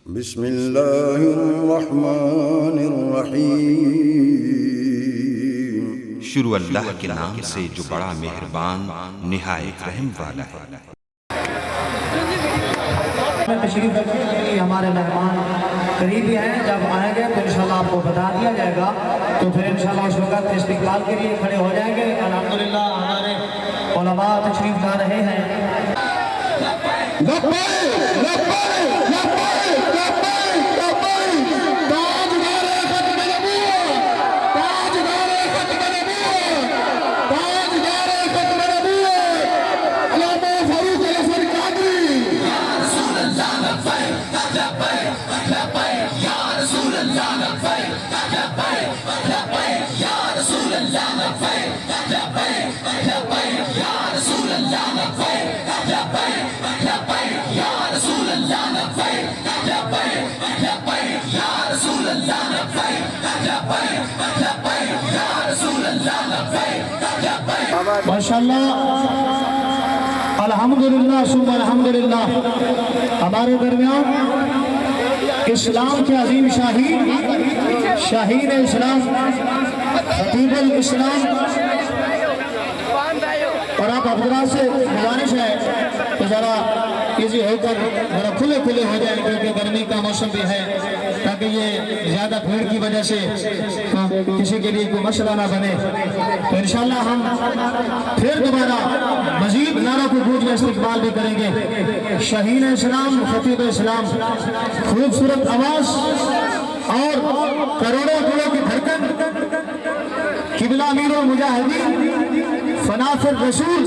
بسم اللہ الرحمن الرحیم۔ شروع اللہ کے نام سے جو بڑا مہربان نہایت رحم والا ہے۔ تشریف رکھنے کے لیے ہمارے مہمان قریبی ہیں، جب آئیں گے تو انشاءاللہ آپ کو بتا دیا جائے گا، تو پھر انشاءاللہ اس وقت استقبال کے لیے کھڑے ہو جائیں گے۔ الحمدللہ ہمارے علماء تشریف لا رہے ہیں۔ ماشاءاللہ الحمدللہ ثم الحمدللہ، ہمارے درمیان اسلام کے عظیم شاہین اسلام خطیب الاسلام، اور آپ حضرات سے گزارش ہے کہ ذرا ایزی ہو کر ذرا کھلے ہو جائیں، کیونکہ گرمی کا موسم بھی ہے، تاکہ یہ زیادہ بھیڑ کی وجہ سے کسی کے لیے کوئی مسئلہ نہ بنے۔ تو انشاءاللہ ہم پھر دوبارہ مزید نعرہ کو گونج میں استقبال بھی کریں گے۔ شاہین اسلام خطیب اسلام، خوبصورت آواز اور کروڑوں دلوں کی دھڑکن، قبلہ امیر المجاہدین، فناف الرسول،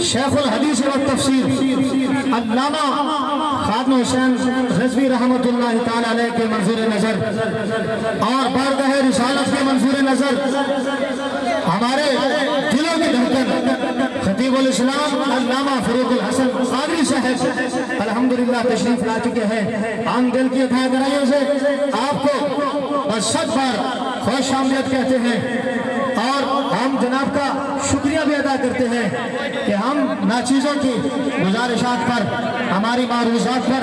شیخ الحدیث و تفسیر علامہ خادم حسین رضوی رحمۃ اللہ تعالی علیہ کے منظور نظر اور بارگاہ رسالت کے منظور نظر، ہمارے دلوں کی دھڑکن خطیب الاسلام علامہ فروغ الحسن قادری صاحب الحمدللہ تشریف لا چکے ہیں۔ ہم دل کی اتھا گرائیوں سے آپ کو بس 100 بار خوش آمدید کہتے ہیں، اور ہم جناب کا شکریہ بھی ادا کرتے ہیں کہ ہم ناچیزوں کی گزارشات پر، ہماری معروضات پر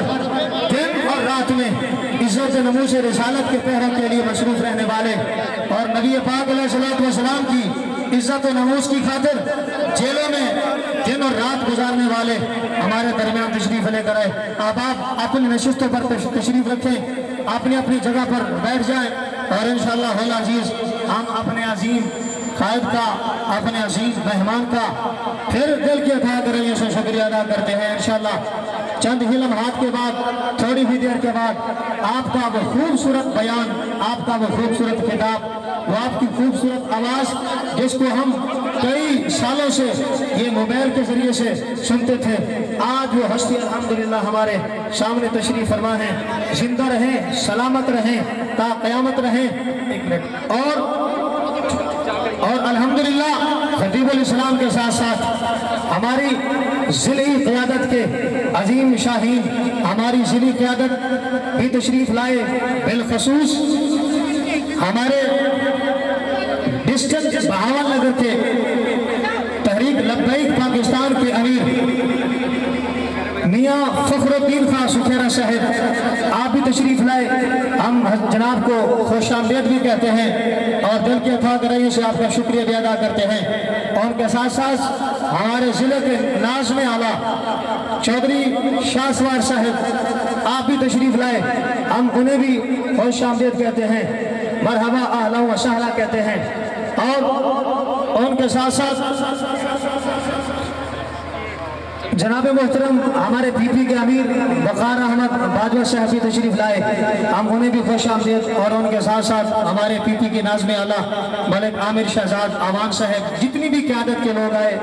دن اور رات میں عزت نموز رسالت کے پہروں کے لیے مصروف رہنے والے، اور نبی پاک علیہ السلام کی عزت و نموز کی خاطر جیلوں میں دن اور رات گزارنے والے ہمارے درمیان تشریف لے کر آئے۔ آپ اپنی نشستوں پر تشریف رکھیں، اپنی جگہ پر بیٹھ جائیں، اور انشاءاللہ العزیز ہم اپنے عظیم قائد کا، اپنے عزیز مہمان کا پھر دل کی اتھا گرائیوں سے شکریہ ادا کرتے ہیں۔ انشاءاللہ چند ہی لمحات کے بعد، تھوڑی ہی دیر کے بعد، آپ کا وہ خوبصورت بیان، آپ کا وہ خوبصورت خطاب، وہ آپ کی خوبصورت آواز، جس کو ہم کئی سالوں سے یہ موبائل کے ذریعے سے سنتے تھے، آج وہ ہستی الحمدللہ ہمارے سامنے تشریف فرما ہے۔ زندہ رہیں، سلامت رہیں، تا قیامت رہیں۔ اور الحمدللہ خطیب الاسلام کے ساتھ ساتھ ہماری ضلعی قیادت کے عظیم شاہین، ہماری ضلعی قیادت بھی تشریف لائے، بالخصوص ہمارے ڈسٹرکٹ بہاول نگر کے تحریک لبیک پاکستان کے امیر میاں فخر الدین خان سکھیرا صاحب، آپ بھی تشریف لائے۔ ہم جناب کو خوش آمدید بھی کہتے ہیں، اور دل کے اتھا گرائیوں سے آپ کا شکریہ بھی ادا کرتے ہیں۔ اور ان کے ساتھ ساتھ ہمارے ضلع کے ناظم اعلیٰ چودھری شاہ سوار صاحب، آپ بھی تشریف لائے، ہم انہیں بھی خوش آمدید کہتے ہیں، مرحبا اہلا و سہلا کہتے ہیں۔ اور ان کے ساتھ ساتھ جناب محترم ہمارے پی پی کے امیر وقار احمد باجوہ صاحب بھی تشریف لائے، ہم انہیں بھی خوش آمدید، اور ان کے ساتھ ساتھ ہمارے پی پی کے ناظم اعلیٰ ملک عامر شہزاد آوان صاحب، جتنی بھی قیادت کے لوگ آئے،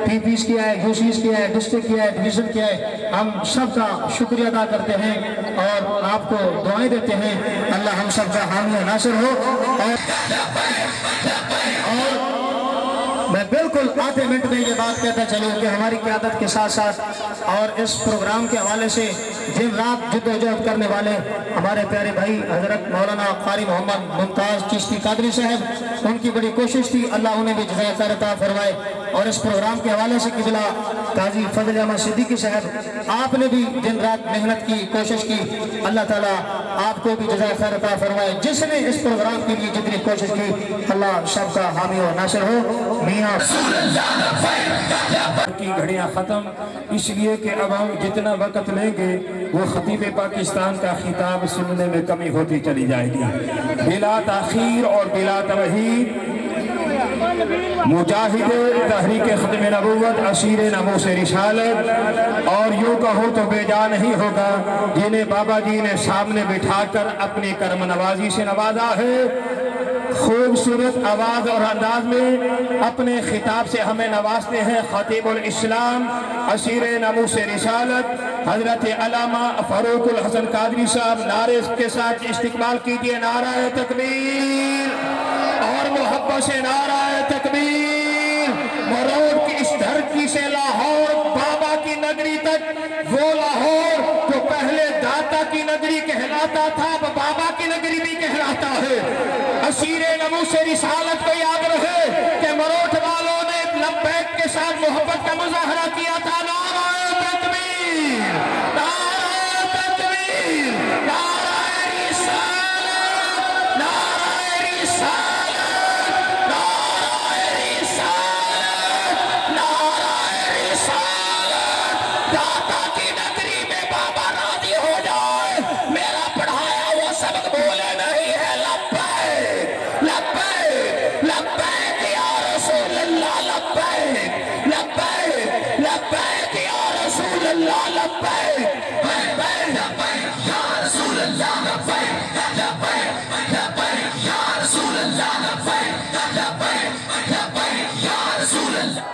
پی پیز کی آئے، یوسیز کی آئے، ڈسٹرکٹ کی آئے، ڈویژن کی آئے، ہم سب کا شکریہ ادا کرتے ہیں اور آپ کو دعائیں دیتے ہیں، اللہ ہم سب کا حامی و ناصر ہو۔ اور میں بالکل آدھے منٹ میں یہ بات کہتا چلوں کہ ہماری قیادت کے ساتھ ساتھ اور اس پروگرام کے حوالے سے دن رات جدوجہد کرنے والے ہمارے پیارے بھائی حضرت مولانا قاری محمد ممتاز چشتی قادری صاحب، ان کی بڑی کوشش تھی، اللہ انہیں بھی جزائے خیر عطا فرمائے۔ اور اس پروگرام کے حوالے سے قبلہ قاضی فضل احمد صدیقی صاحب، آپ نے بھی دن رات محنت کی، کوشش کی، اللہ تعالیٰ آپ کو بھی جزائے خیر عطا فرمائے۔ جس نے اس پروگرام کے لیے جتنی کوشش کی، اللہ سب کا حامی و ناصر ہو۔ میاں کی گھڑیاں ختم، اس لیے کہ اب ہم جتنا وقت لیں گے وہ خطیب پاکستان کا خطاب سننے میں کمی ہوتی چلی جائے گی۔ بلا تاخیر اور بلا تمہید مجاہد تحریک ختم نبوت، اسیر ناموس رسالت، اور یوں کہو تو بے جا نہیں ہوگا، جنہیں بابا جی نے سامنے بٹھا کر اپنی کرم نوازی سے نوازا ہے۔ خوبصورت آواز اور انداز میں اپنے خطاب سے ہمیں نوازتے ہیں خطیب الاسلام، اسیر ناموس رسالت، حضرت علامہ فاروق الحسن قادری صاحب۔ نعرے کے ساتھ استقبال کیجئے، نعرہ تکبیر، اور محبت سے نعرہ تکبیر۔ مروڑ کی اس دھرتی سے لاہور بابا کی نگری تک، وہ لاہور جو پہلے داتا کی نگری کہلاتا تھا اب بابا کی نگری بھی کہلاتا ہے۔ اسیر ناموس رسالت کو یاد رہے کہ مروٹ والوں نے لبیک کے ساتھ محبت کا مظاہرہ کیا تھا۔ نعرہ تکبیر، نعرہ تکبیر، نعرہ رسالت، نعرہ رسالت، نعرہ رسالت، نعرہ رسالت۔ داتا کی نگری میں بابا راضی ہو جائے، میرا پڑھایا وہ سبق بولے نہیں ہے۔ لبیک لبیک لبیک یا رسول اللہ، لبیک لبیک لبیک یا رسول اللہ، لبیک لبیک لبیک یا رسول اللہ، لبیک لبیک لبیک یا رسول اللہ، لبیک لبیک لبیک یا رسول اللہ۔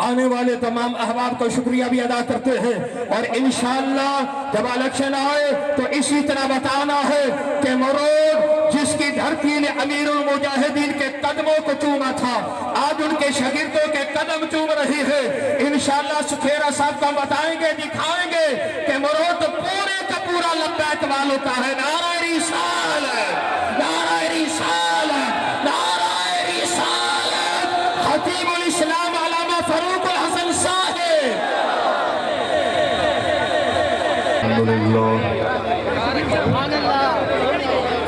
آنے والے تمام احباب کو شکریہ بھی ادا کرتے ہیں، اور انشاءاللہ جب الیکشن آئے تو اسی طرح بتانا ہے کہ مروڑ جس کی دھرتی نے امیر المجاہدین کے قدموں کو چوما تھا، آج ان کے شاگردوں کے قدم چوم رہی ہے۔ انشاءاللہ سکھیرا صاحب کو ہم بتائیں گے، دکھائیں گے کہ مروڑ تو پورے کا پورا لبیک والوں کا ہے۔ نعرہ رسالت، نعرہ رسالت، نعرہ رسالت۔ خطیب الاسلام علامہ فاروق الحسن صاحب۔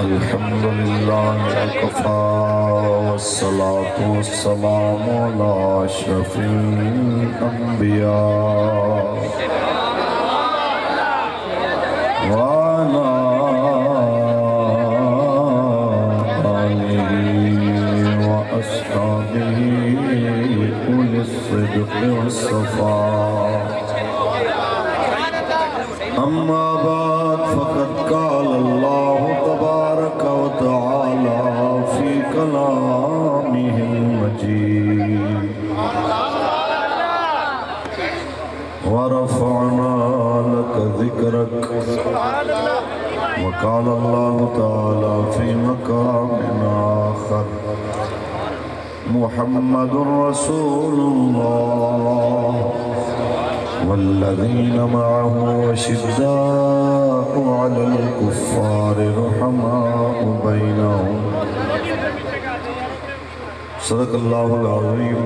الحمدللہ وکفا والصلاة والسلام علی اشرف الانبیاء وعلی آلہ واصحابہ اولی الصدق والصفاء۔ اما بعد فقد قال اللہ تبارک و تعالی فی کلامہ المجید ورفعنا لک ذکرک، وقال اللہ تعالی فی مقام آخر محمد رسول اللہ والذین معه اشداء علی الکفار رحماء بینہم۔ صدق اللہ العظیم۔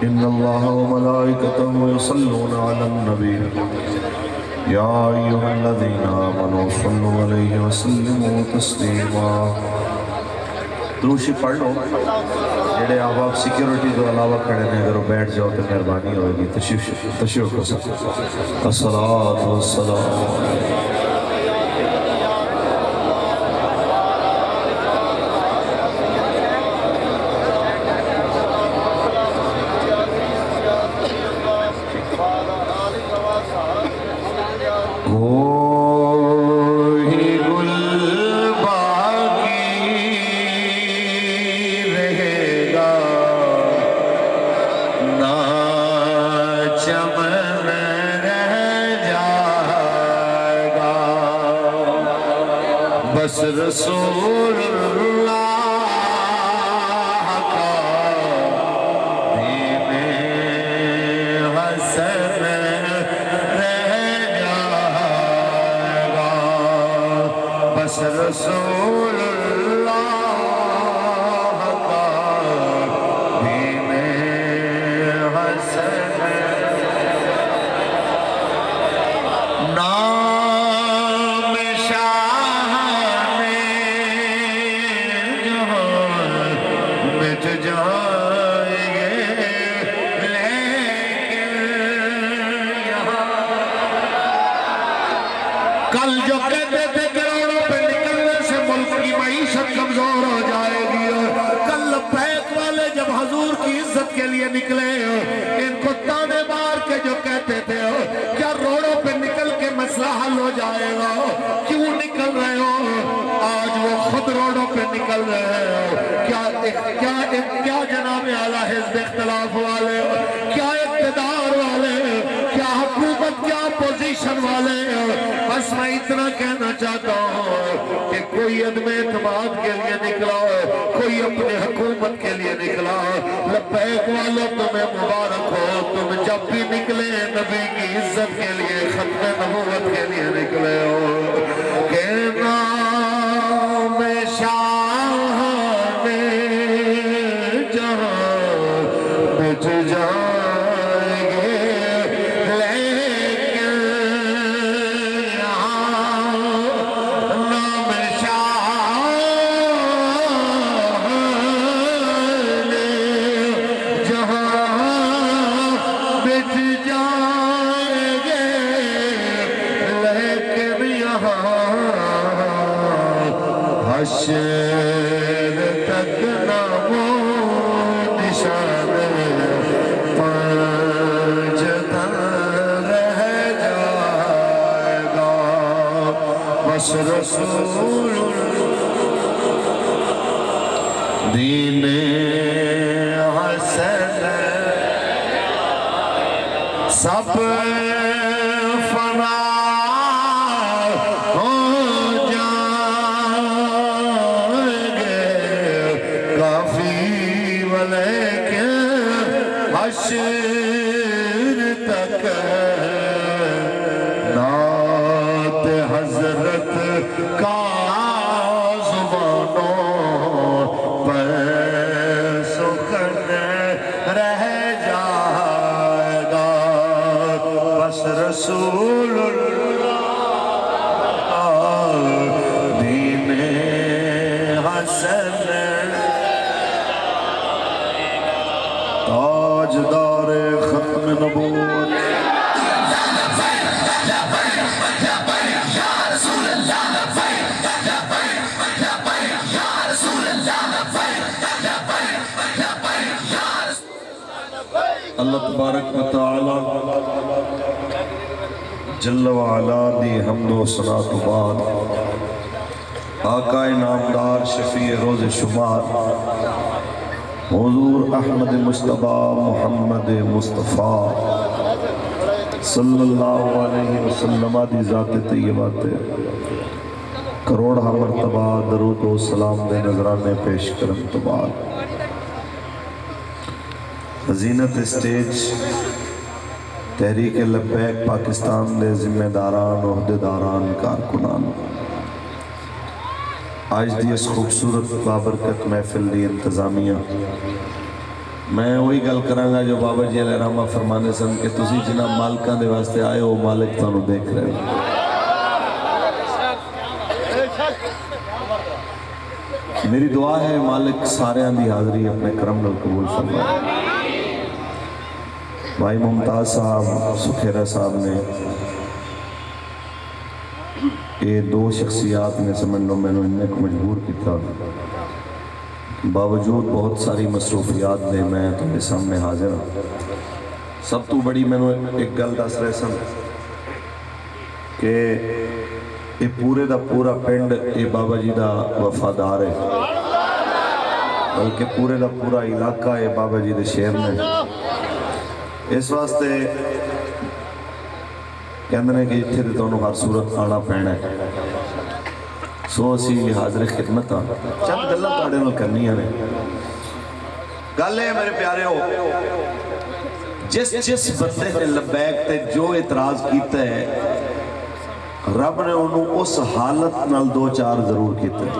ان اللہ وملائکتہ یصلون علی النبی یا ایہا الذین آمنوا صلوا علیہ وسلموا تسلیما۔ دروشی پڑھ لو، جڑے آپ سیکیورٹی تو علاوہ کھڑے نے اگر بیٹھ جاؤ تو مہربانی ہوئے گی، تشریف کو سکتے۔ الصلاۃ والسلام بس رسول اللہ کا دین حسن رہ جائے گا، بس رسول اللہ کا دین حسن نام شاہ مٹ جائیں گے لیکن یہاں کل جو کہتے تھے کروڑوں پہ نکلنے سے ملک کی معیشت کمزور ہو جائے گی، کل لبیک والے جب حضور کی عزت کے لیے نکلے ان کو تانے مار کے جو کہتے تھے کیا روڑوں پہ نکل کے مسئلہ حل ہو جائے گا، کیوں نکل رہے ہو؟ آج وہ خود روڑوں پہ نکل رہے ہو۔ کیا جناب اعلیٰ حزب اختلاف والے، کیا اقتدار والے، کیا حکومت، کیا پوزیشن والے، بس میں اتنا کہنا چاہتا ہوں کہ کوئی عدم اعتماد کے لیے نکلا، کوئی اپنے حکومت کے لیے نکلا، لبیک والوں تمہیں مبارک ہو، تم جب بھی نکلے نبی کی عزت کے لیے، ختم نبوت کے لیے نکلے ہو، کہ نام شاہ نے جہاں بچ جائیں گے لیکن یہاں نام شاہ نے جہاں بچ جائیں گے لیکن یہاں حشر تک نام و نشان پانچ دن رہ جائے گا، بس رسول دین حسن سب فنا ہو جائیں گے، کافی ولیکن حشر تک نعت حضرت کا زبانوں پر سخن رہ جائے گا، بس رسول اللہ دین حسن تاجدار ختم نبوت اللہ تبارک و تعالی جل وعلا دی حمد و ثنا تو بعد آقا نامدار شفیع روز شمار حضور احمد مصطفیٰ محمد مصطفیٰ صلی اللہ علیہ وسلم دی ذات طیبات کروڑ مرتبہ درود و سلام دے نظرانے پیش کرن تو بعد زینت اسٹیج تحریک لبیک پاکستان دے ذمہ داران عہدیداران کارکنان آج دی اس خوبصورت بابرکت محفل دی انتظامیہ میں وہی گل کرانگا جو بابا جی علیہ رحمہ فرمانے سن کہ تسی جنہ مالکاں دے واسطے آئے ہو مالک تانوں دیکھ رہے ہو۔ میری دعا ہے مالک سارے دی حاضری اپنے کرم نال قبول فرمائے۔ بھائی ممتاز صاحب سکھیرہ صاحب نے یہ دو شخصیات نے سمجھ لو میں نے انہیں کو مجبور کیتا باوجود بہت ساری مصروفیات دے میں تمہیں سامنے حاضر ہوں۔ سب تو بڑی میں نے ایک گل دس رہے سن کہ یہ پورے دا پورا پنڈ یہ بابا جی دا وفادار ہے، بلکہ پورے دا پورا علاقہ یہ بابا جی دے شہر میں۔ اس واسطے کہندے نے کہ اتھے دے تانوں ہر صورت آنا پینا ہے، سو اسی حاضر خدمت ہاں چند گلاں تہاڈے نال کرنیاں نے۔ گل ہے میرے پیارے ہو، جس بندے نے لبیک تے جو اعتراض کیتا ہے رب نے انہوں اس حالت نال دو چار ضرور کیتا ہے۔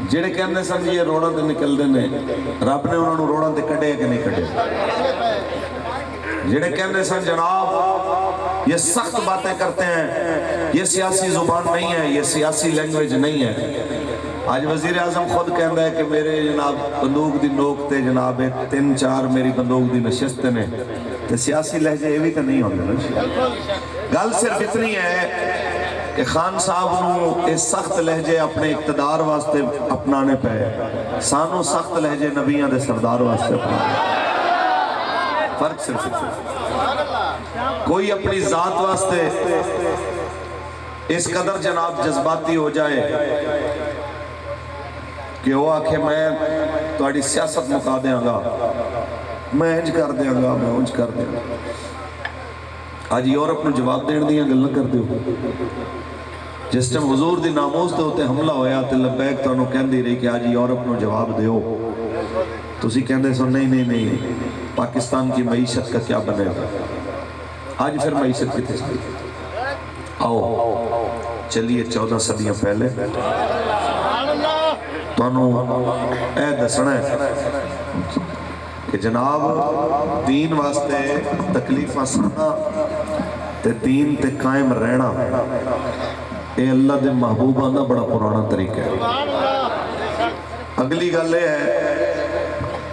جڑے کہنے سن یہ روڑاں تے نکل دینے رب نے انہوں روڑاں تے کڑے کہ نہیں کڑے۔ جڑے کہنے سن جناب یہ سخت باتیں کرتے ہیں، یہ سیاسی زبان نہیں ہے، یہ سیاسی لینگویج نہیں ہے۔ آج وزیر اعظم خود کہندا ہے کہ میرے جناب بندوق دی نوک تے جناب 3-4 میری بندوق دی نشست نے، تے سیاسی لہجے یہ بھی تو نہیں ہوندے نا۔ گل صرف اتنی ہے کہ خان صاحب نو اس سخت لہجے اپنے اقتدار واسطے اپنانے پے، سانو سخت لہجے نبیاں دے سردار واسطے اپنانے۔ فرق صرف کوئی اپنی ذات واسطے اس قدر جناب جذباتی ہو جائے کہ وہ آکھے میں تہاڈی سیاست مکا دیاں گا، میں انج کر دیاں گا، میں انج کر دیاں گا۔ آج یورپ نو جواب دین دیاں گلاں کردے ہو۔ جس ٹائم حضور دی ناموس دے ہوتے حملہ ہویا تے لبیک تانوں کہندی رہی کہ آج یورپ نو جواب دیو، تسی کہندے سو نہیں پاکستان کی معیشت کا کیا بنے گا۔ آج پھر معیشت کتنے چلی؟ آؤ چلیے 14 صدیاں پہلے تانوں اے دسنا ہے کہ جناب دین واسطے تکلیفاں سننا تے دین تے قائم رہنا اے اللہ دے محبوباں دا بڑا پرانا طریقہ ہے۔ اگلی گل یہ ہے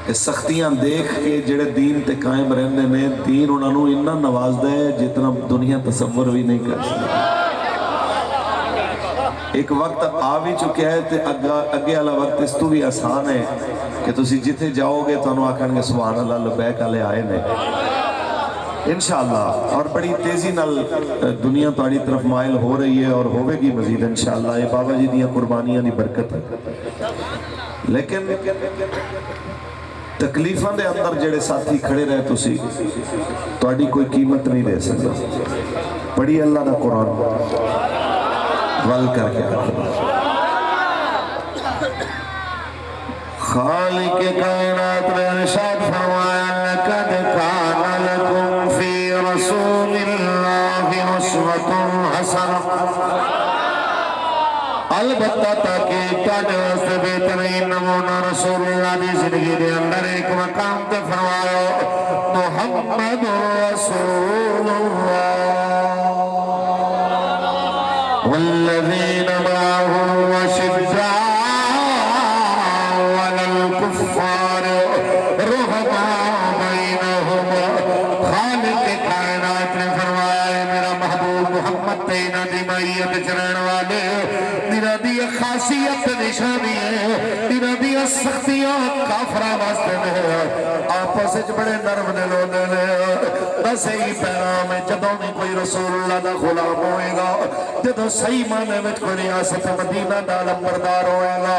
کہ سختیاں دیکھ کے جڑے دین تے قائم رہندے نے، دین انہاں نوں اتنا نوازدا ہے جتنا دنیا تصور بھی نہیں کر سکتی۔ ایک وقت آ بھی چکے ہے تے اگے والا وقت اس تو بھی آسان ہے کہ تسی جتھے جاؤ گے تانوں آکھن گے سبحان اللہ لبیک والے آئے نے انشاءاللہ، اور بڑی تیزی نال دنیا تہاڈی طرف مائل ہو رہی ہے اور ہوے گی مزید انشاءاللہ۔ یہ بابا جی دیاں قربانیاں دی برکت ہے۔ لیکن تکلیفاں دے اندر جڑے ساتھی کھڑے رہے تسی تہاڈی کوئی قیمت نہیں دے سکتا۔ پڑھی اللہ دا قرآن ول کر کے خالق کائنات نے ارشاد فرمایا لقد کان لکم فی رسول اللہ اسوۃ حسنہ، البتہ تاکہ تاڈے واسطے بہترین نمونہ رسول اللہ دی زندگی دے اندر ایک مقام تے فرمایا محمد رسول اللہ والذین معه اشداء علی الکفار رحماء بینہم۔ خالق کائنات نے فرمایا ہے میرا محبوب محمد تینا دی معیت چرین والے دینا دی خاصیت نشانی ہے، دینا دی سختیاں کافرہ واسطے میں آپس اچ بڑے نرم دل ہوندے نے۔ بس ہی پیغام ہے جدوں بھی کوئی رسول اللہ دا غلام ہوئے گا، جدوں صحیح معنی وچ کوئی ریاست مدینہ دا لمبردار ہوئے گا،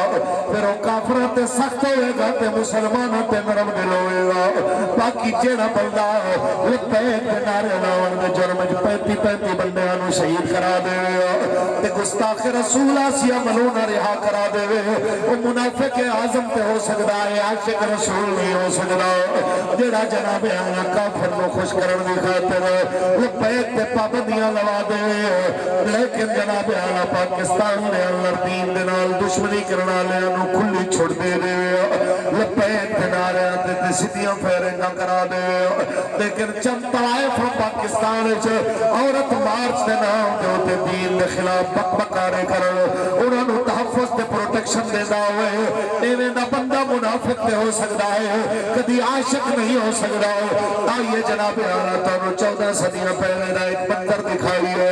پھر وہ کافراں تے سخت ہوئے گا تے مسلماناں تے نرم دل ہوئے گا۔ باقی جیڑا بندہ لبیک دے نعرے لاون دے جرم وچ 35 بندیاں نوں شہید کرا دے تے گستاخ رسول آسیہ ملونہ رہا کرا دے، وہ منافق اعظم تے ہو سکدا ہے، عاشق رسول نہیں ہو سکدا۔ جیڑا جناب اعلیٰ کافر نو خوش کرن دی خاطر لبیک تے پابندیاں لوا دے، لیکن جناب اعلیٰ پاکستان نے اللہ دین دے نال دشمنی کرن والیاں نو کھلی چھوڑ دے دے، لبیک دے نعریاں تے سیدھیاں فائرنگاں کرا دے۔ لیکن چند طوائف پاکستان وچ عورت مارچ دے نام دے تے دین دے خلاف بکبکارے کرن، انہاں نو تحفظ تے پروٹیکشن دیندا ہوئے، ایویں دا بندہ منافق تے ہو سکدا ہے، کدی عاشق نہیں ہو سکدا۔ آئیے جناب اعلیٰ تانوں 14 صدیاں پہلے دا ایک منظر دکھائی ہے۔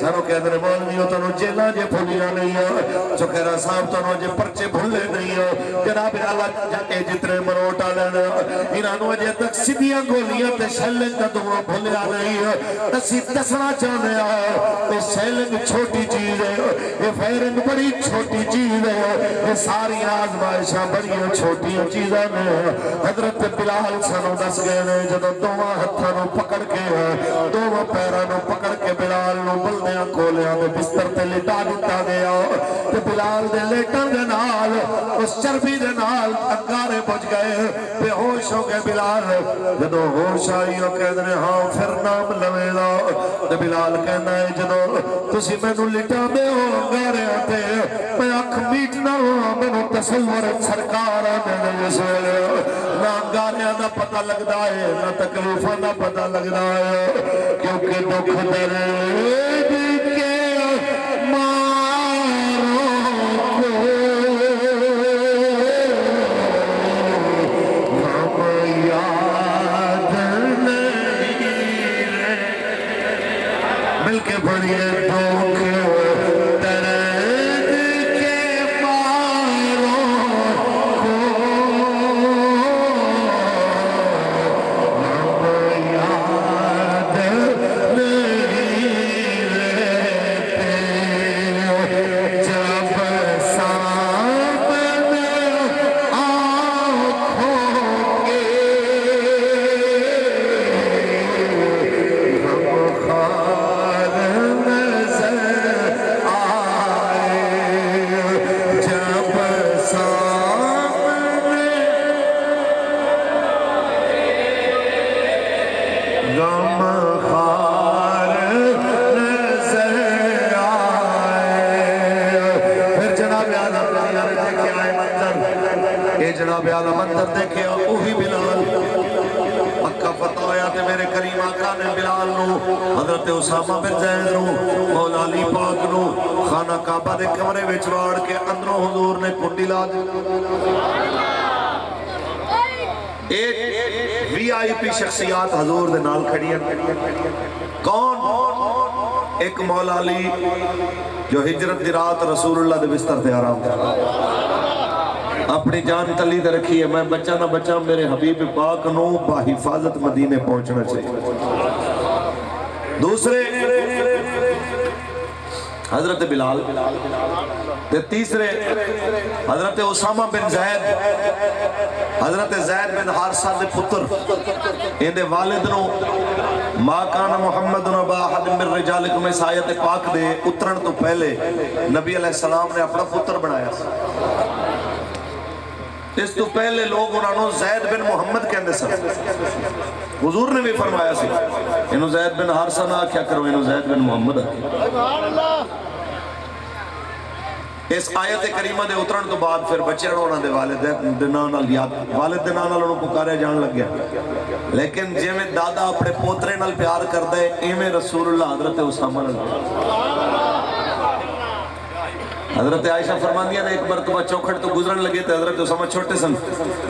سانوں کہندے نے مولویوں تانوں جیلاں جے بھولیاں نہیں ہیں، چوکیرا صاحب تانوں جے پرچے بھولے نہیں ہیں، جناب اعلیٰ اے جتنے مروٹ والے نے انہاں نوں اجے تک سیدھیاں گولیاں تے شیلنگ دا دعا بھولیا نہیں ہے۔ اسی دسنا چاہندے ہاں کہ شیلنگ چھوٹی چیز ہے، یہ فائرنگ بڑی چھوٹی چیز ہے، یہ ساری آزمائشاں بڑی چھوٹیاں چیزاں نے۔ حضرت بلال سانوں دس گئے نے جدوں دوواں ہتھاں نوں پکڑ کے دوواں پیراں نوں پکڑ کے بلال نوں بلدیاں کول بولیاں دے بستر تے لٹا دیتا گیا تے بلال دے لیٹن دے نال اس چربی دے نال انگارے بج گئے بے ہوش ہو گئے بلال جدو ہوش آئی ہو کہہ دے ہاں پھر نام لویلا تے بلال کہنا ہے جدو تسی میں نو لٹا دے ہو انگارے آتے میں اکھ میٹنا ہوں میں نو تصور سرکار آنے دے سوئے نہ انگاریاں دا پتہ لگدا ہے نہ تکلیفاں دا پتہ لگدا ہے کیونکہ دکھ درد کے ماروں کو ہم یاد نہیں مل کے بڑھئے دکھ جناب اعلی منظر دیکھے اوہی بلال مکہ فتح ہویا تے میرے کریم آقا نے بلال نو حضرت اسامہ بن زید نو مولا علی پاک نو خانہ کعبہ دے کمرے وچ واڑ کے اندروں حضور نے کنڈی لا دی ایک وی آئی پی شخصیات حضور دے نال کھڑی ہیں کون ایک مولا علی جو ہجرت دی رات رسول اللہ دے بستر تے آرام تھا اپنی جان تلی دے رکھی ہے میں بچہ نہ بچہ میرے حبیب پاک نو بحفاظت مدینے پہنچنا چاہیے دوسرے حضرت بلال تیسرے حضرت اسامہ بن زید حضرت زید بن حارثہ دے پتر اندے والد نو ما کان محمد نبا احد من رجالکم اس آیت پاک دے اترن تو پہلے نبی علیہ السلام نے اپنا پتر بنایا اس تو پہلے لوگ انہوں زید بن محمد کہندے سر حضور نے بھی فرمایا سی انہوں زید بن حارثہ نہ کیا کرو انہوں زید بن محمد اس آیت کریمہ دے اترن تو بعد پھر بچے انہوں نے والد دنانال یاد والد دنانال انہوں پکارے جان لگ گیا لیکن جے میں دادا اپنے پوترے نال پیار کر دے ایمیں رسول اللہ حضرت اسامہ نال حضرت عائشہ فرماندیاں نے ایک مرتبہ چوکھٹ تو گزرن لگے تھے حضرت اسامہ چھوٹے سن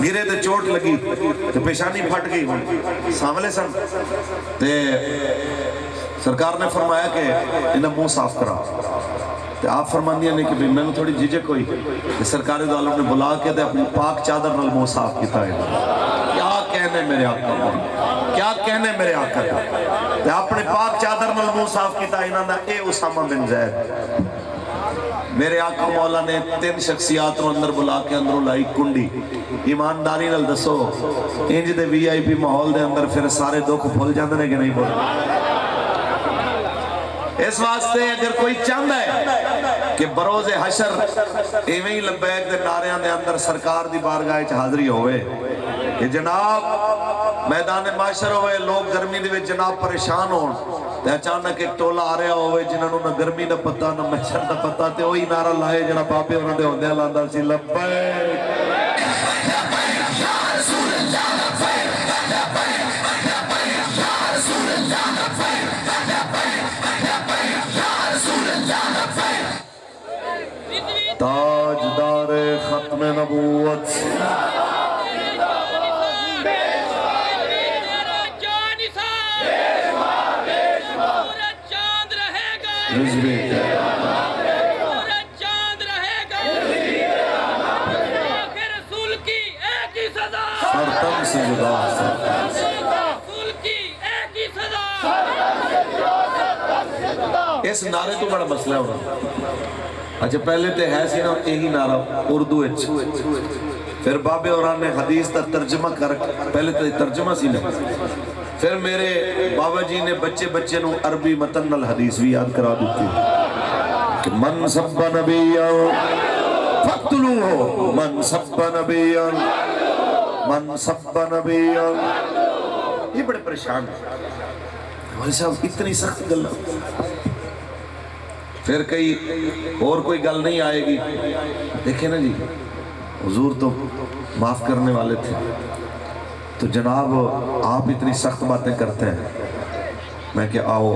گرے تے چوٹ لگی تے پیشانی پھٹ گئی ساملے سن تے سرکار نے فرمایا کہ انہیں منہ صاف کرا تے آپ فرماندیاں نے کہ میں نے تھوڑی جھجک ہوئی کہ سرکار دو عالم نے بلا کے تے اپنی پاک چادر نال منہ صاف کیتا ہے کیا کہنے میرے آقا کیا کہنے میرے آقا تے اپنے پاک چادر نال منہ صاف کیتا ہے انہاں دا اے اسامہ بن زید میرے آقا مولا نے 3 شخصیات رو اندر بلا کے اندروں لائی کنڈی ایمانداری نال دسو انج دے وی آئی پی ماحول دے اندر پھر سارے دکھ بھول جاندے نے کہ نہیں بھول اس واسطے اگر کوئی چاہتا ہے کہ بروز حشر ایویں ہی لبیک دے ناریاں دے اندر سرکار دی بارگاہ وچ حاضری ہوئے کہ جناب میدان معاشر ہوئے لوگ گرمی دے وچ جناب پریشان ہون تے اچانک ایک ٹولا آ رہا ہوئے جنہوں نہ گرمی نہ پتہ نہ محشر نہ پتہ تے وہی نعرہ لائے جڑا بابے انہوں دے ہوندے لاندا سی لبیک تاجدار ختم نبوت سرتم سے جدا اس نعرے تو بڑا مسئلہ ہو رہا اچھا پہلے تے ہے سی نا یہی نعرہ اردو اچھ پھر بابے اوران نے حدیث تا ترجمہ کر پہلے تے ترجمہ سی نا پھر میرے بابا جی نے بچے بچے نو عربی متن الحدیث بھی یاد کرا دیتی کہ من سب نبیا فقتلوہ، من سب نبیا، من سب نبیا. یہ بڑے پریشان ہیں ہمارے صاحب، اتنی سخت گل. پھر کئی اور کوئی گل نہیں آئے گی. دیکھیں نا جی، حضور تو معاف کرنے والے تھے، تو جناب آپ اتنی سخت باتیں کرتے ہیں. میں کہ آؤ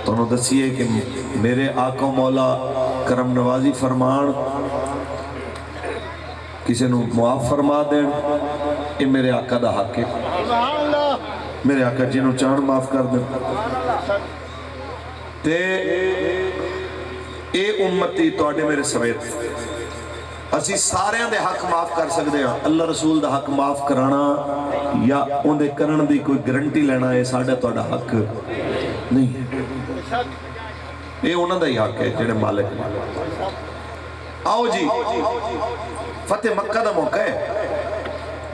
تو انہوں دسیے کہ میرے آقا مولا کرم نوازی فرمان کسی نو معاف فرما دین، یہ میرے آقا دا حق ہے. میرے آقا جنہوں چاہن معاف کر دیں. تے اے امتی توڑے میرے سمیت اسی سارے دے حق معاف کر سکتے ہیں. اللہ رسول دا حق معاف کرانا یا ان دے کرن دی کوئی گرنٹی لینا ہے ساڑھے توڑا حق نہیں. یہ انہوں دا ہی حق ہے جنہیں مالک نے. آؤ جی، فتح مکہ دا موقع ہے.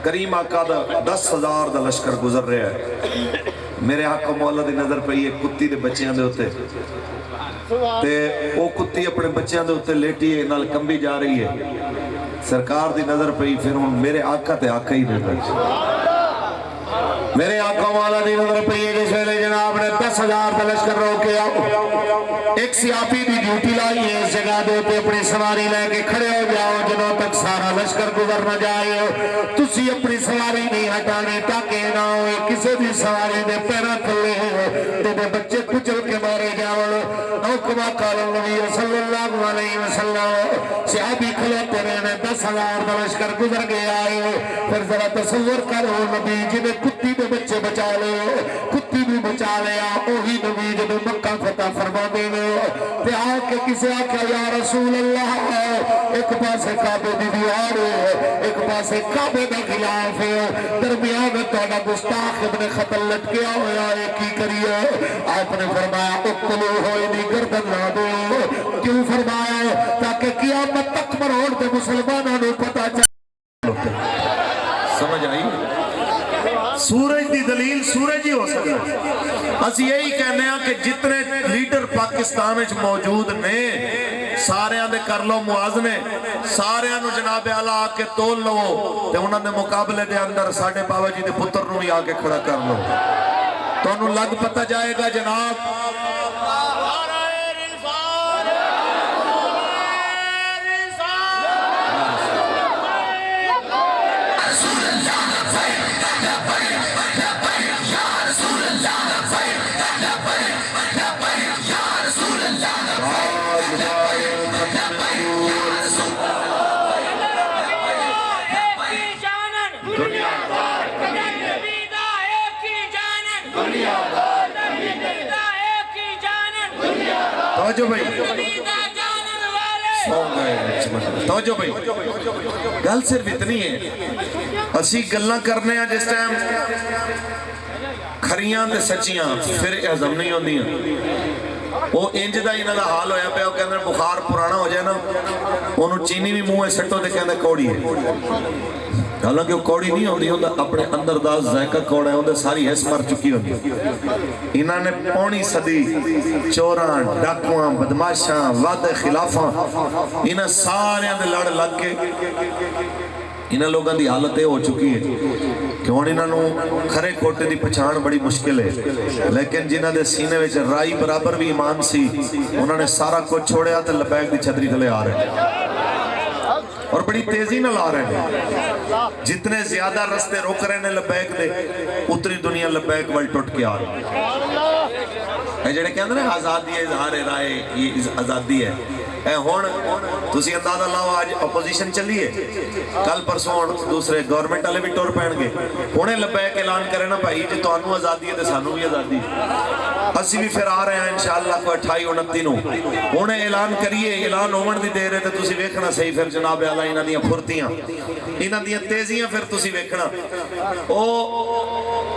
کریم آقا دا 10,000 دا لشکر گزر رہا ہے. میرے آقا مولا دی نظر پہ یہ کتی دے بچیاں دے ہوتے تے او کتی اپنے بچیاں دے ہوتے لیٹی ہے نال کمبی جا رہی ہے. سرکار دی نظر پہ پھر میرے آقا تے آقا ہی نہیں. میرے آقا مولا دی نظر پہ یہ جس ویلے جناب نے 10,000 دا لشکر روکے آؤ. ایک سیاپی دی ڈیوٹی لائی ہے اس جگہ دے ہوتے اپنی سواری لے کے کھڑے ہو جاؤ جنہوں تک سارا لشکر گزر نہ جائے. تسی اپنی سواری نہیں ہٹانے تاکہ نہ ہوئے کسی بھی سواری دے پیرا کھلے ہیں تو دے بچے کچل کے مارے جاؤ. او کما قال نبی صلی اللہ علیہ وسلم صحابی کھلوتے رہنے 10,000 دا لشکر گزر گیا ہے. پھر ذرا تصور کرو نبی جنہیں کتی دے بچے بچا لے، کتی بھی بچا لیا. اوہی نبی جب مکہ فتح فرما دینے تے آ کے کسی آکھا یا رسول اللہ ایک پاسے کعبے دی دیوار ہے، ایک پاسے کعبے دا خلاف ہے، درمیان میں توڑا گستاخ ابن خطل لٹکیا ہویا ہے، کی کریے؟ آپ نے فرمایا اقتلو ہوئی نہیں گردن لا دو. کیوں فرمایا؟ تاکہ قیامت تک مروڑ دے مسلمانوں نے پتہ چاہے. سمجھ آئی؟ سورج دی دلیل سورج ہی ہو سکتا ہے. اس یہی کہنے ہیں کہ جتنے لیڈر پاکستان میں موجود نے سارے دے کر لو موازنے، سارے نو جناب اعلیٰ آکے تول لو تے انہوں نے مقابلے دے اندر ساڑھے بابا جی دے پتر نو بھی آکے کھڑا کر لو تو انہوں لگ پتہ جائے گا جناب. توجہ بھائی، توجہ بھائی، گل صرف اتنی ہے اسی گلنا کرنے ہیں جس ٹائم کھریاں تے سچیاں پھر اعظم نہیں ہوندی ہیں. وہ انج دا انہاں دا حال ہویا پیا، وہ کہندے بخار پرانا ہو جائے نا انہوں چینی بھی منہ سٹو تے کہندے کوڑی ہے. حالانکہ وہ کوڑی نہیں ہوندی، ہوندا اپنے اندر دا ذائقہ کوڑا ہے، ہوندا ساری حس مر چکی ہوندی. انہاں نے پونی صدی چوراں ڈاکواں بدماشاں وعدے خلافاں انہاں سارے دے لڑ لگ کے انہاں لوگاں دی حالت یہ ہو چکی ہے کہ ہن انہاں نو کھرے کھوٹے دی پہچان بڑی مشکل ہے. لیکن جنہاں دے سینے وچ رائی برابر بھی ایمان سی انہاں نے سارا کچھ چھوڑیا تے لبیک دی چھتری تلے آ رہے ہیں اور بڑی تیزی نہ لا رہے ہیں. جتنے زیادہ رستے روک رہے ہیں لبیک دے اتنی دنیا لبیک وال ٹوٹ کے آ رہے ہیں. جڑے کہندے نے آزادی ہے اظہار رائے، یہ آزادی ہے. اے ہون تسی اندازہ لاؤ آج اپوزیشن چلی ہے، کل پرسوں دوسرے گورنمنٹ والے بھی ٹور پہن گے. ہونے لبیک اعلان کرے نا بھائی جی تانوں آزادی ہے تے سانوں بھی آزادی ہے. اسی بھی پھر آ رہے ہیں انشاءاللہ کو 28-29 نو ہونے اعلان کریے. اعلان ہون دی دیر ہے تے تسی ویکھنا صحیح پھر جناب اعلیٰ انہاں دیاں پھرتیاں انہاں دیاں تیزیاں پھر تسی ویکھنا. او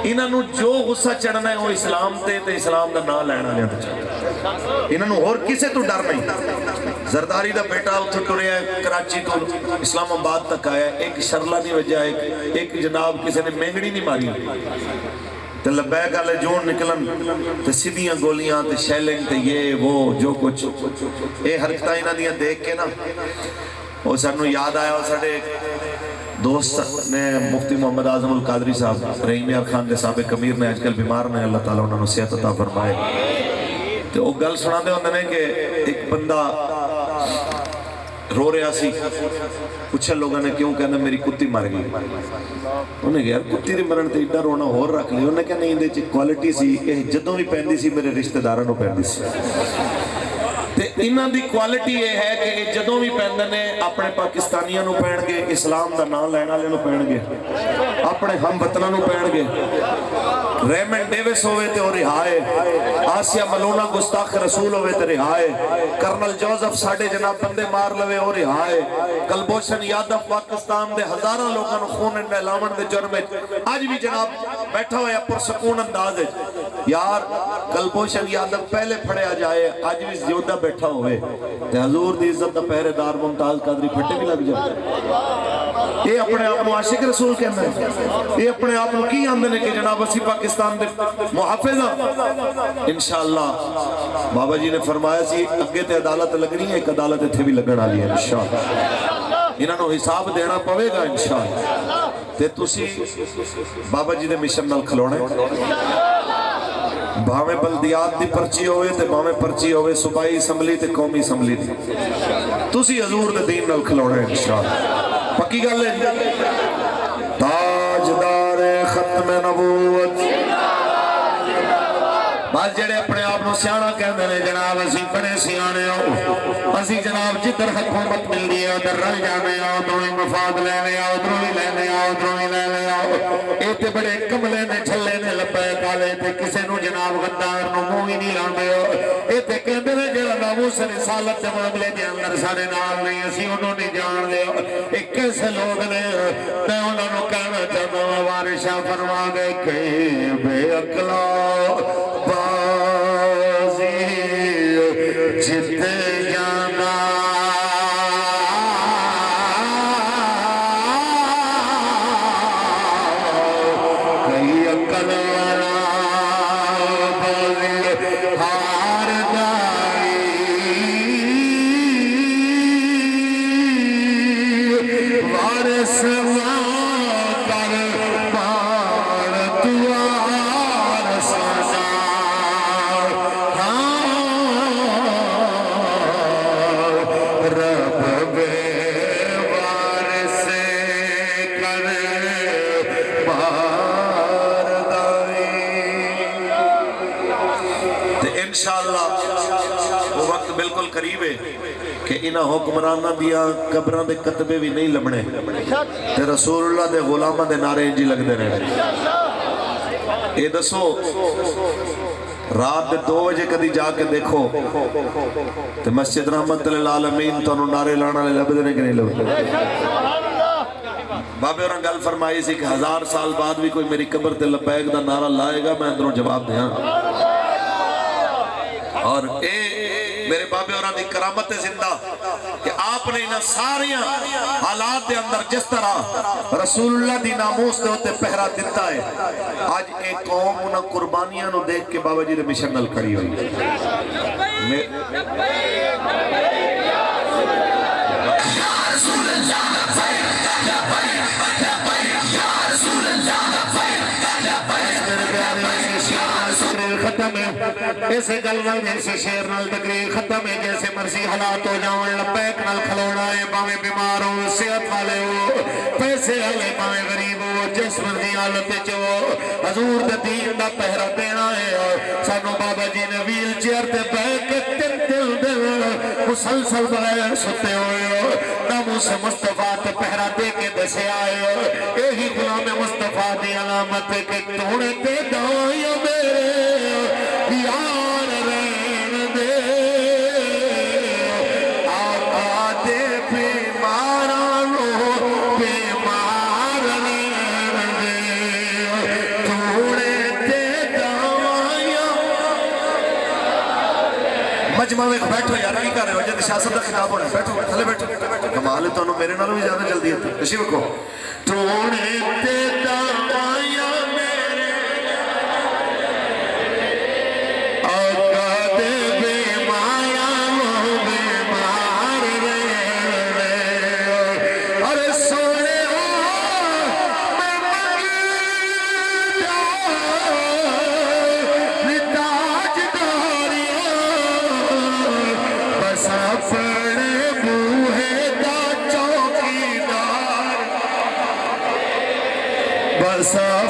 انہاں نو جو غصہ چڑھنا ہے وہ اسلام تے اسلام دا نام لینا لیاں تے چڑھنا. انہاں نو اور کسے تو ڈر نہیں. زرداری دا بیٹا اتھے ٹرے ہے کراچی تو اسلام آباد تک آیا، ایک شرلہ نہیں وجہ، ایک جناب کسی نے مینگڑی نہیں ماری. تے لبیک والے جون نکلن تے سیدھیاں گولیاں تے شیلنگ تے یہ وہ جو کچھ اے حرکتاں انہاں دیاں دیکھ کے نا وہ سانوں یاد آیا وہ ساڈے دوست نے مفتی محمد اعظم القادری صاحب رحیم یار خان دے سابق امیر نے آج کل بیمار نے اللہ تعالیٰ انہوں نے صحت عطا فرمائے تو وہ گل سنا دے ہوندے نے کہ ایک بندہ رو رہا سی پوچھا لوگوں نے کیوں کہنا میری کتی مر گئی انہیں کہا یار کتی دی مرن تے ایڈا رونا ہور رکھ لی انہیں کہا نہیں دے چ کوالٹی سی یہ جدوں بھی پہندی سی میرے رشتہ داراں نوں پہندی سی تے انہاں دی کوالٹی یہ ہے کہ جدوں بھی پہندے نے اپنے پاکستانیاں نوں پہن گے اسلام دا نام لین والے نوں پہن گے اپنے ہم وطناں نوں پہن گے ریمنڈ ڈیوس ہوئے تے اور رہائے آسیہ ملونا گستاخ رسول ہوئے تے رہائے کرنل جوزف ساڑھے جناب بندے مار لوے اور رہائے کلبوشن یادو پاکستان دے ہزاراں لوگاں نوں خون نہلاون دے جرم آج بھی جناب بیٹھا ہویا پرسکون انداز ہے یار کلبوشن یادو پہلے پھڑیا جائے آج بھی زیودہ بیٹھا ہوئے تے حضور دی عزت دا پہرے دار ممتاز قادری پھٹے بھی لگ جائے یہ اپنے آپ عاشق رسول کہنا ہے یہ اپنے آپ کی آمدے نے کہ جناب اسی پاکستان دے محافظہ انشاءاللہ بابا جی نے فرمایا سی اگے تے عدالت لگنی ہے ایک عدالت اتھے بھی لگن آلی ہے انشاءاللہ انہوں نے حساب دینا پوے گا انشاءاللہ تے تسی بابا جی نے مشن نال کھلونے بھاویں بلدیات دی پرچی ہوئے تے بھاویں پرچی ہوئے صوبائی اسمبلی تے قومی اسمبلی دی تسی حضور دے دین نال کھلونے انشاءاللہ پکی گل ہے تاجدار ختم نبوت بس جڑے اپنے آپ نو سیاںا کہندے نے جناب اسی بڑے سیانے ہو اسی جناب جدھر حکومت ملدی ہے ادھر رل جانے آ ادھروں ہی مفاد لینے آ ادھروں ہی لینے آ ادھروں ہی لینے آ اے تے بڑے کملے نے چھلے نے لبیک والے تے کسے نو جناب غدار نو منہ ہی نہیں لاندے ہو اے تے کہندے نے جڑا ناموس رسالت دے معاملے دے اندر سارے نال نہیں اسی انہوں نہیں جان دے اے کیسے لوگ نے میں انہاں نو کہنا چاہتا ہوں وارثاں فرما دے کہ بے عقلا بازی جت جانا کئی عقل والا بازی ہار جائی وارث کر پار توار سانا رب بے وارث کر پار انشاءاللہ وہ وقت بالکل قریب ہے کہ انہاں حکمرانہ دیا قبران دے کتبے بھی نہیں لبنے تے رسول اللہ دے غلامہ دے نعرے انجی لگ دے رہے اے دسو رات دے 2 بجے کدی جا کے دیکھو تے مسجد رحمت للعالمین تو انہوں نعرے لانا لے لب دینے کے نہیں لب بابے اور گل فرمائی سی کہ 1000 سال بعد بھی کوئی میری قبر تے لبیک دا نعرہ لائے گا میں اندروں جواب دیاں اور اے میرے بابے اور دی کرامت زندہ کہ آپ نے انہاں ساریاں حالات دے اندر جس طرح رسول اللہ دی ناموس دے ہوتے پہرا دیتا ہے آج ایک قوم انہاں قربانیاں نو دیکھ کے بابا جی نے مشن نل کھڑی ہوئی ایسے گلوال جیسے شیر نال تقریر ختم ہے جیسے مرضی حالات ہو جاؤں لبیک نال کھلوڑا ہے باویں بیمار ہو صحت والے ہو پیسے والے باویں غریب ہو جس مرضی حالت چو حضور دے دین دا پہرا دینا ہے سانو بابا جی نے ویل چیئر تے بیٹھ کے دل مسلسل بغیر ستے ہوئے ہو ناموس مصطفیٰ تے پہرا دے کے دسے آئے ہو یہی غلام مصطفیٰ دی علامت کہ توڑے تے دائیں میرے یار رین دے آقا دے بیمارانو بیمار رین دے توڑے تے دوائیاں مجمع میں بیٹھو یار کی کر رہے ہو جب سیاست کا خطاب ہونا بیٹھو تھلے بیٹھو کمال ہے تو انہوں میرے نالوں بھی زیادہ جلدی ہے تشریف رکھو توڑے تے دوائیاں میرے برسا